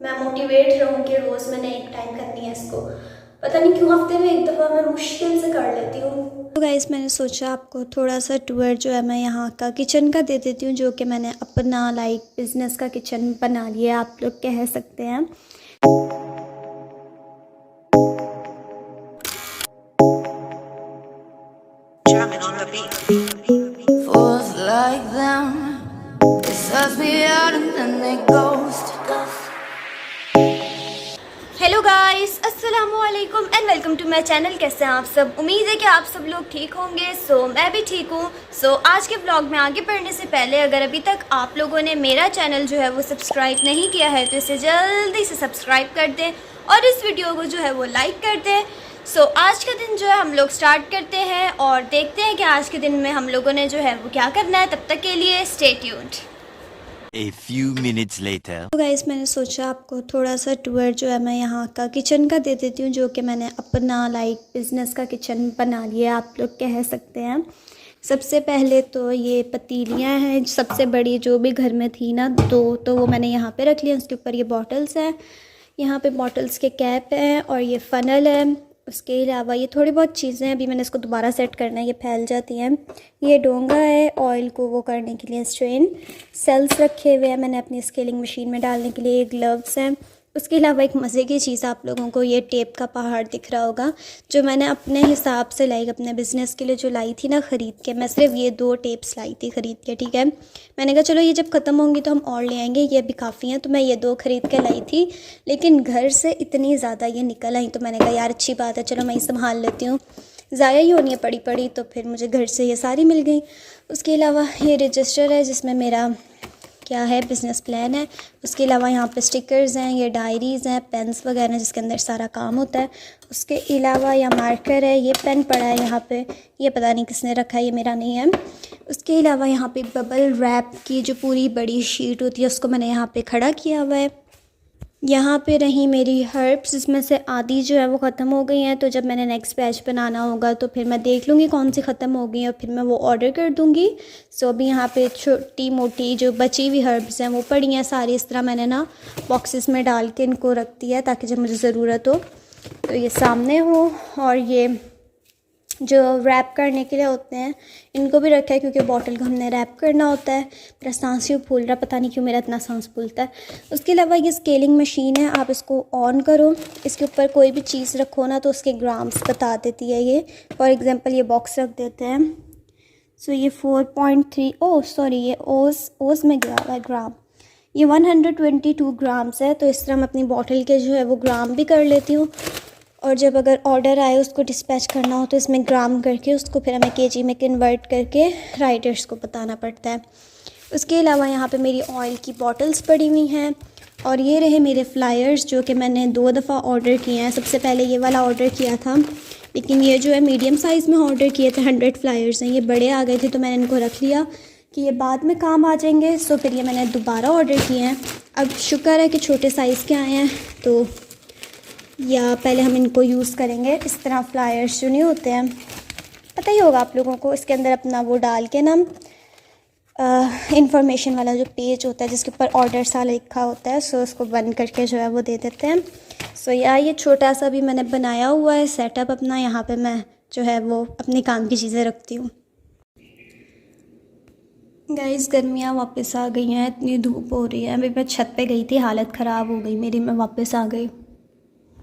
मैं मोटिवेट रहूँ कि रोज़ मैंने एक टाइम करनी है इसको। पता नहीं क्यों हफ्ते में एक दफ़ा मैं मुश्किल से कर लेती हूँ। तो गाइस मैंने सोचा आपको थोड़ा सा टूर जो है मैं यहाँ का किचन का दे देती हूँ, जो कि मैंने अपना बिज़नेस का किचन बना लिया आप लोग कह सकते हैं। हेलो गाइस, अस्सलामुअलैकुम and welcome to my channel. कैसे हैं आप सब? उम्मीद है कि आप सब लोग ठीक होंगे। मैं भी ठीक हूँ। आज के ब्लॉग में आगे बढ़ने से पहले अगर अभी तक आप लोगों ने मेरा चैनल जो है वो सब्सक्राइब नहीं किया है तो इसे जल्दी से सब्सक्राइब कर दें और इस वीडियो को जो है वो लाइक कर दें। आज का दिन जो है हम लोग स्टार्ट करते हैं और देखते हैं कि आज के दिन में हम लोगों ने जो है वो क्या करना है। तब तक के लिए stay tuned. A few minutes later. तो गाइस मैंने सोचा आपको थोड़ा सा टूर जो है मैं यहाँ का किचन का दे देती हूँ, जो कि मैंने अपना बिज़नेस का किचन बना लिया आप लोग कह सकते हैं। सबसे पहले तो ये पतीलियाँ हैं, सबसे बड़ी जो भी घर में थी ना दो, तो वो मैंने यहाँ पे रख लिया। उसके ऊपर ये बॉटल्स हैं, यहाँ पे बॉटल्स के कैप हैं और ये फ़नल है। उसके अलावा ये थोड़ी बहुत चीज़ें हैं, अभी मैंने इसको दोबारा सेट करना है, ये फैल जाती हैं। ये डोंगा है ऑयल को वो करने के लिए, स्ट्रेन सेल्स रखे हुए हैं मैंने अपनी स्केलिंग मशीन में डालने के लिए। ग्लव्स हैं। उसके अलावा एक मज़े की चीज़ आप लोगों को ये टेप का पहाड़ दिख रहा होगा, जो मैंने अपने हिसाब से अपने बिज़नेस के लिए जो लाई थी ना ख़रीद के। मैं सिर्फ ये 2 टेप्स लाई थी ख़रीद के, ठीक है। मैंने कहा चलो ये जब ख़त्म होंगी तो हम और ले आएंगे, ये अभी काफ़ी हैं, तो मैं ये 2 ख़रीद के लाई थी। लेकिन घर से इतनी ज़्यादा ये निकल आई तो मैंने कहा यार अच्छी बात है, चलो मैं ही संभाल लेती हूँ, ज़ाया ही होनी है पड़ी तो फिर मुझे घर से ये सारी मिल गई। उसके अलावा ये रजिस्टर है जिसमें मेरा क्या है बिज़नेस प्लान है। उसके अलावा यहाँ पे स्टिकर्स हैं, ये डायरीज़ हैं, पेन्स वगैरह जिसके अंदर सारा काम होता है। उसके अलावा यह मार्कर है, ये पेन पड़ा है यहाँ पे, ये पता नहीं किसने रखा है, ये मेरा नहीं है। उसके अलावा यहाँ पे बबल रैप की जो पूरी बड़ी शीट होती है उसको मैंने यहाँ पे खड़ा किया हुआ है। यहाँ पे रही मेरी हर्ब्स, जिसमें से आधी जो है वो ख़त्म हो गई हैं, तो जब मैंने नेक्स्ट बैच बनाना होगा तो फिर मैं देख लूँगी कौन सी ख़त्म हो गई हैं और फिर मैं वो ऑर्डर कर दूँगी। अभी यहाँ पे छोटी मोटी जो बची हुई हर्ब्स हैं वो पड़ी हैं सारी, इस तरह मैंने ना बॉक्सेस में डाल के इनको रख दिया है ताकि जब मुझे ज़रूरत हो तो ये सामने हो। और ये जो रैप करने के लिए होते हैं इनको भी रखा है क्योंकि बॉटल को हमने रैप करना होता है। मेरा सांस ही फूल रहा, पता नहीं क्यों मेरा इतना सांस फूलता है। उसके अलावा ये स्केलिंग मशीन है, आप इसको ऑन करो, इसके ऊपर कोई भी चीज़ रखो ना तो उसके ग्राम्स बता देती है। ये फॉर एग्जांपल ये बॉक्स रख देते हैं, ये 4.3 सॉरी ये ओस में गया हुआ है ग्राम, ये 122 ग्राम्स है। तो इस तरह मैं अपनी बॉटल के जो है वो ग्राम भी कर लेती हूँ और जब अगर ऑर्डर आए उसको डिस्पैच करना हो तो इसमें ग्राम करके उसको फिर हमें केजी में कन्वर्ट करके राइडर्स को बताना पड़ता है। उसके अलावा यहाँ पे मेरी ऑयल की बॉटल्स पड़ी हुई हैं और ये रहे मेरे फ्लायर्स जो कि मैंने 2 दफ़ा ऑर्डर किए हैं। सबसे पहले ये वाला ऑर्डर किया था, लेकिन ये जो है मीडियम साइज़ में ऑर्डर किए थे, 100 फ्लायर्स हैं। ये बड़े आ गए थे तो मैंने इनको रख लिया कि ये बाद में काम आ जाएंगे। फिर ये मैंने दोबारा ऑर्डर किए हैं। अब शुक्र है कि छोटे साइज़ के आए हैं, तो या पहले हम इनको यूज़ करेंगे। इस तरह फ्लायर्स जो नहीं होते हैं, पता ही होगा आप लोगों को, इसके अंदर अपना वो डाल के ना इंफॉर्मेशन वाला जो पेज होता है जिसके ऊपर ऑर्डर सा लिखा होता है, उसको बंद करके जो है वो दे देते हैं। या ये छोटा सा भी मैंने बनाया हुआ है सेटअप अपना, यहाँ पे मैं जो है वो अपने काम की चीज़ें रखती हूँ। गाइस गर्मियाँ वापस आ गई हैं, इतनी धूप हो रही है। अभी मैं छत पे गई थी, हालत ख़राब हो गई मेरी, मैं वापस आ गई।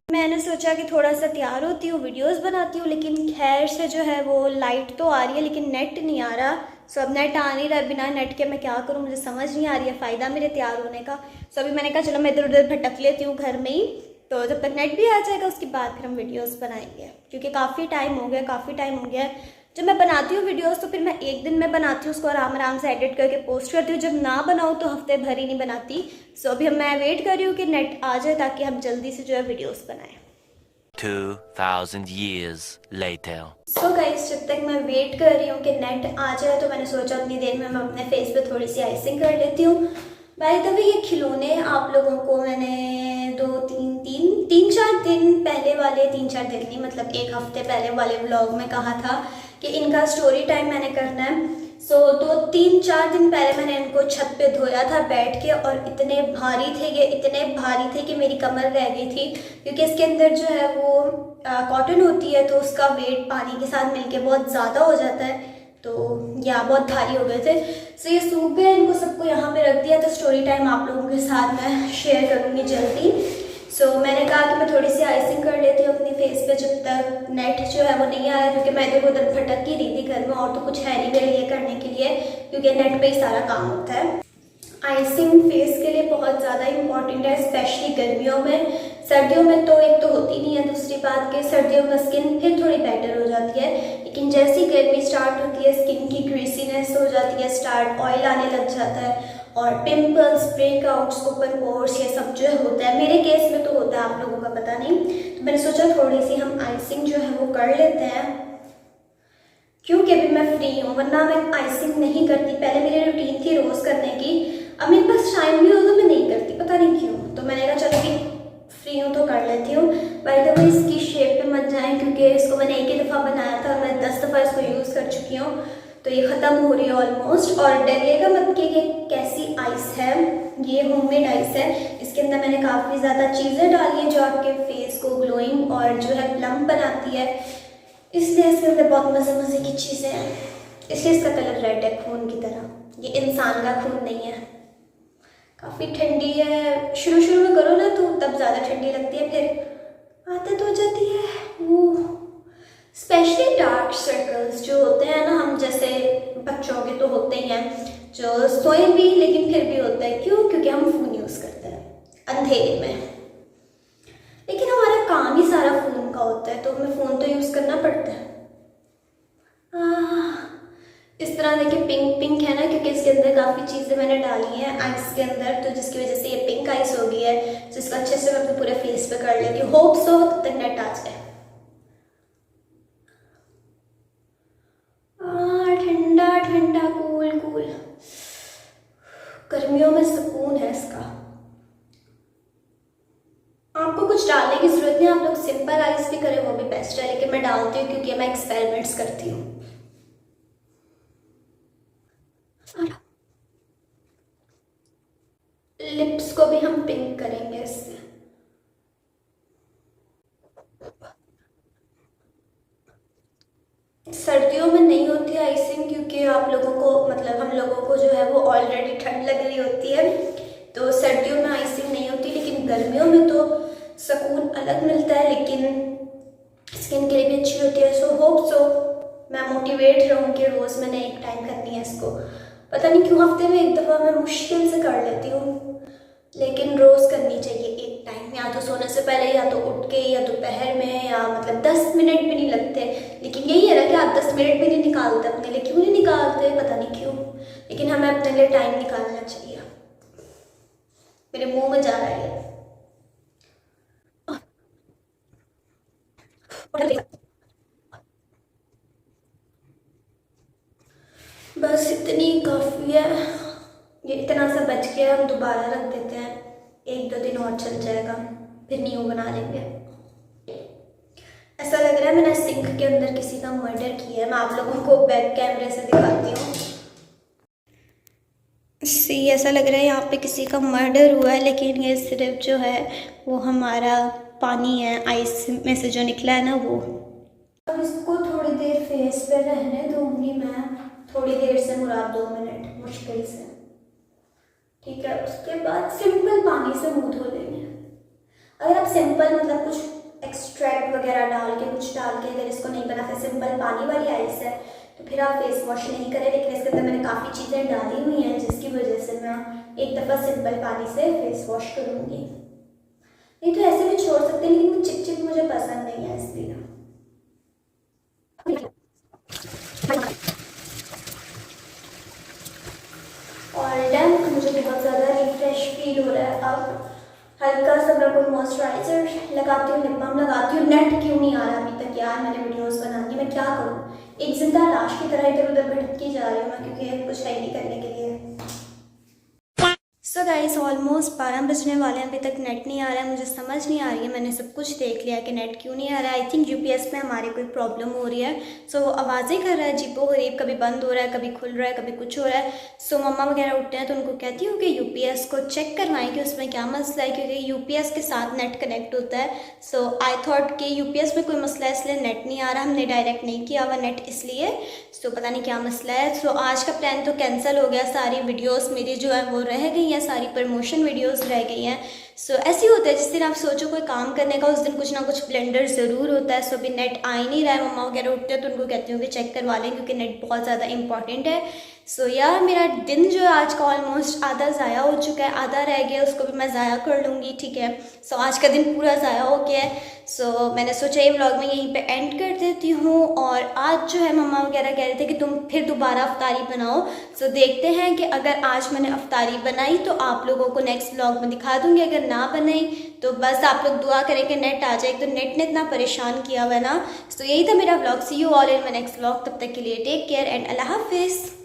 मैंने सोचा कि थोड़ा सा तैयार होती हूँ, वीडियोस बनाती हूँ, लेकिन खैर से जो है वो लाइट तो आ रही है लेकिन नेट नहीं आ रहा। अब नेट आ नहीं रहा, बिना नेट के मैं क्या करूँ, मुझे समझ नहीं आ रही है फ़ायदा मेरे तैयार होने का। अभी मैंने कहा चलो मैं इधर उधर भटक लेती हूँ घर में ही, तो जब तक नेट भी आ जाएगा उसके बाद फिर हम वीडियोज़ बनाएंगे, क्योंकि काफ़ी टाइम हो गया। जब मैं बनाती हूँ वीडियोस तो फिर मैं एक दिन में बनाती हूँ उसको, आराम से एडिट करके पोस्ट करती हूँ। जब ना बनाऊँ तो हफ्ते भर ही नहीं बनाती। अभी मैं वेट कर रही हूँ कि नेट आ जाए ताकि हम जल्दी से जो है वीडियोस बनाएं। 2000 years later. गाइस जब तक मैं वेट कर रही हूँ कि नेट आ जाए तो मैंने सोचा उतनी देर में मैं अपने फेस पे थोड़ी सी आइसिंग कर लेती हूँ। बाय द वे ये खिलौने आप लोगों को मैंने 3-4 दिन पहले वाले, 3-4 दिन नहीं मतलब 1 हफ्ते पहले वाले व्लॉग में कहा था कि इनका स्टोरी टाइम मैंने करना है। तो 3-4 दिन पहले मैंने इनको छत पे धोया था बैठ के, और इतने भारी थे ये, इतने भारी थे कि मेरी कमर रह गई थी, क्योंकि इसके अंदर जो है वो कॉटन होती है, तो उसका वेट पानी के साथ मिलके बहुत ज़्यादा हो जाता है, तो या बहुत भारी हो गए थे। सो ये सूख गए, इनको सबको यहाँ पे रख दिया। तो स्टोरी टाइम आप लोगों के साथ मैं शेयर करूँगी जल्दी। सो मैंने कहा कि मैं थोड़ी सी आइसिंग कर लेती हूँ अपनी फेस पे जब तक नेट जो है वो नहीं आया, क्योंकि मैं इधर उधर भटक ही रही थी घर में, और तो कुछ है नहीं मेरे लिए करने के लिए, क्योंकि नेट पे ही सारा काम होता है। आइसिंग फेस के लिए बहुत ज़्यादा इम्पॉर्टेंट है, स्पेशली गर्मियों में। सर्दियों में तो एक तो होती नहीं है, दूसरी बात कि सर्दियों में स्किन फिर थोड़ी बेटर हो जाती है, लेकिन जैसी गर्मी स्टार्ट होती है स्किन की ग्रीसीनेस हो जाती है स्टार्ट, ऑयल आने लग जाता है, और पिंपल्स, ब्रेकआउट्स, ओपन पोर्स, ये सब जो होता है। मेरे केस में तो होता है, आप लोगों का पता नहीं। तो मैंने सोचा थोड़ी सी हम आइसिंग जो है वो कर लेते हैं, क्योंकि अभी मैं फ्री हूँ, वरना मैं आइसिंग नहीं करती। पहले मेरी रूटीन थी रोज़ करने की, अब मेरे पास टाइम भी हो तो मैं नहीं करती, पता नहीं क्यों। तो मैंने कहा चलो कि फ्री हूँ तो कर लेती हूँ। बाय द वे इसकी शेप पे मत जाएं, क्योंकि इसको मैंने एक ही दफ़ा बनाया था और मैं 10 दफ़ा इसको यूज़ कर चुकी हूँ, तो ये ख़त्म हो रही है ऑलमोस्ट। और डरिएगा मत कि ये कैसी आइस है, ये होममेड आइस है। इसके अंदर मैंने काफ़ी ज़्यादा चीज़ें डाली हैं जो आपके फेस को ग्लोइंग और जो है प्लम्प बनाती है, इसलिए इसके अंदर बहुत मज़े मज़े की चीज़ें हैं। इसलिए इसका कलर रेड है, खून की तरह। ये इंसान का खून नहीं है। काफ़ी ठंडी है, शुरू शुरू में करो ना तो तब ज़्यादा ठंडी लगती है, फिर आदत हो जाती है। वो स्पेशली डार्क सर्कल्स जो होते हैं ना, हम जैसे बच्चों के तो होते ही हैं जो सोए भी लेकिन फिर भी होता है। क्यों? क्योंकि हम फ़ोन यूज़ करते हैं अंधेरे में, लेकिन हमारा काम ही सारा फ़ोन का होता है, तो हमें फ़ोन तो यूज़ करना पड़ता है। इस तरह देखिए पिंक पिंक है ना, क्योंकि इसके अंदर काफ़ी चीज़ें मैंने डाली हैं आइस के अंदर, तो जिसकी वजह से ये पिंक आइस हो गई है। तो इसको अच्छे से मैं अपने पूरे फेस पे कर लेती हूँ। होप सो तब तक नेट आ जाए। ठंडा ठंडा कूल कूल, गर्मियों में सुकून है इसका। आपको कुछ डालने की ज़रूरत नहीं, आप लोग सिंपल आइस भी करें वो भी बेस्ट है, लेकिन मैं डालती हूँ क्योंकि मैं एक्सपेरिमेंट्स करती हूँ। लिप्स को भी हम पिंक करेंगे इससे। सर्दियों में नहीं होती आइसिंग, क्योंकि आप लोगों को मतलब हम लोगों को जो है वो ऑलरेडी ठंड लग रही होती है, तो सर्दियों में आइसिंग नहीं होती। लेकिन गर्मियों में तो सुकून अलग मिलता है, लेकिन स्किन के लिए भी अच्छी होती है। सो होप सो मैं मोटिवेट रहूँ कि रोज़ मैंने एक टाइम करनी है इसको। पता नहीं क्यों हफ्ते में एक दफ़ा मैं मुश्किल से कर लेती हूँ, लेकिन रोज़ करनी चाहिए एक टाइम, या तो सोने से पहले, या तो उठ के, या दोपहर में, या मतलब 10 मिनट भी नहीं लगते। लेकिन यही है ना कि आप 10 मिनट भी नहीं निकालते अपने लिए। क्यों नहीं निकालते पता नहीं क्यों, लेकिन हमें अपने लिए टाइम निकालना चाहिए। मेरे मुंह में जा रहा है। बस इतनी काफ़ी है, ये इतना सा बच गया, हम दोबारा रख देते हैं, 1-2 दिन और चल जाएगा, फिर न्यू बना लेंगे। ऐसा लग रहा है मैंने सिंक के अंदर किसी का मर्डर किया है। मैं आप लोगों को बैक कैमरे से दिखाती हूँ। सी ऐसा लग रहा है यहाँ पे किसी का मर्डर हुआ है, लेकिन ये सिर्फ जो है वो हमारा पानी है आइस में से जो निकला है ना वो। अब इसको थोड़ी देर फेस पे रहने दूंगी मैं, थोड़ी देर से मुराद 2 मिनट मुश्किल से, ठीक है। उसके बाद सिंपल पानी से मुंह धो लेंगे। अगर आप सिंपल मतलब कुछ एक्सट्रैक्ट वगैरह डाल के, कुछ डाल के अगर इसको नहीं बनाते, सिंपल पानी वाली आइस है, तो फिर आप फेस वॉश नहीं करें। लेकिन इसके अंदर मैंने काफ़ी चीज़ें डाली हुई हैं, जिसकी वजह से मैं एक दफ़ा सिंपल पानी से फेस वॉश करूँगी। नहीं तो ऐसे भी छोड़ सकते हैं, लेकिन वो चिपचिप मुझे पसंद नहीं है, इसलिए। और डन, मुझे बहुत ज़्यादा रिफ्रेश फील हो रहा है। अब हल्का सा मैं कोई मॉइस्चराइज़र लगाती हूँ, लिप बाम लगाती हूँ। नेट क्यों नहीं आ रहा अभी तक यार, मैंने वीडियोस बनानी, मैं क्या करूँ? एक जिंदा लाश की तरह इधर उधर भटकी जा रही हूँ मैं, क्योंकि कुछ है नहीं करने के लिए। सो गाइस ऑलमोस्ट 12 बजने वाले हैं, अभी तक नेट नहीं आ रहा है। मुझे समझ नहीं आ रही है, मैंने सब कुछ देख लिया कि नेट क्यों नहीं आ रहा है। आई थिंक यूपीएस में हमारे कोई प्रॉब्लम हो रही है। सो वो आवाज़ें कर रहा है जीपो गरीब, कभी बंद हो रहा है, कभी खुल रहा है, कभी कुछ हो रहा है। सो मम्मा वगैरह उठते हैं तो उनको कहती हूँ कि यूपीएस को चेक करवाएं कि उसमें क्या मसला है, क्योंकि यूपीएस के साथ नेट कनेक्ट होता है। सो आई थॉट कि यूपीएस में कोई मसला है इसलिए नेट नहीं आ रहा, हमने डायरेक्ट नहीं किया हुआ नेट इसलिए। सो पता नहीं क्या मसला है। सो आज का प्लान तो कैंसिल हो गया, सारी वीडियोस मेरी जो है वो रह गई हैं, सारी प्रमोशन वीडियोस रह गई हैं। सो ऐसे ही होता है, जिस दिन आप सोचो कोई काम करने का उस दिन कुछ ना कुछ ब्लेंडर ज़रूर होता है। सो अभी नेट आ ही नहीं रहा है। मम्मा वगैरह उठते हैं तो उनको कहती हूँ कि चेक करवा लें क्योंकि नेट बहुत ज़्यादा इंपॉर्टेंट है। सो यार मेरा दिन जो है आज का ऑलमोस्ट आधा ज़ाया हो चुका है, आधा रह गया, उसको भी मैं ज़ाया कर लूँगी, ठीक है। सो आज का दिन पूरा ज़ाया हो गया है। सो मैंने सोचा ये व्लॉग में यहीं पे एंड कर देती हूँ। और आज जो है मम्मा वगैरह कह रहे थे कि तुम फिर दोबारा अफ्तारी बनाओ। सो देखते हैं कि अगर आज मैंने अफ्तारी बनाई तो आप लोगों को नेक्स्ट व्लॉग में दिखा दूँगी, अगर ना बनाई तो बस आप लोग दुआ करें कि नेट आ जाए। तो नेट ने इतना परेशान किया हुआ ना। सो यही था मेरा vlog. See you all in my next vlog. तब तक के लिए टेक केयर एंड अल्लाह हाफिज़।